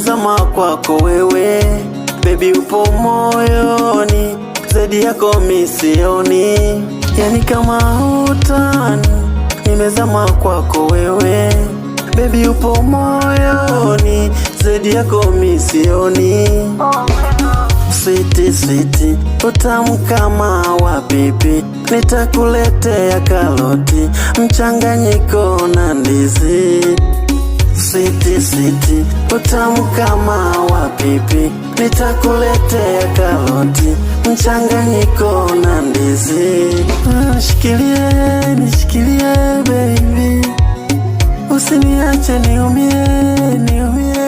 nimezama kwako wewe, baby upo moyoni, zaidi yako misioni, yani kama utani. Nimezama kwako wewe, baby upo moyoni, zaidi yako misioni. Sweet sweet, utamu kama wa pipi, nitakuletea karoti, mchanganyiko na ndizi. Sweet sweet, utamu kama wa pipi, nitakuletea karoti, mchanganyiko na ndizi. Nishikilie, nishikilie baby, usiniache niumie, niumie.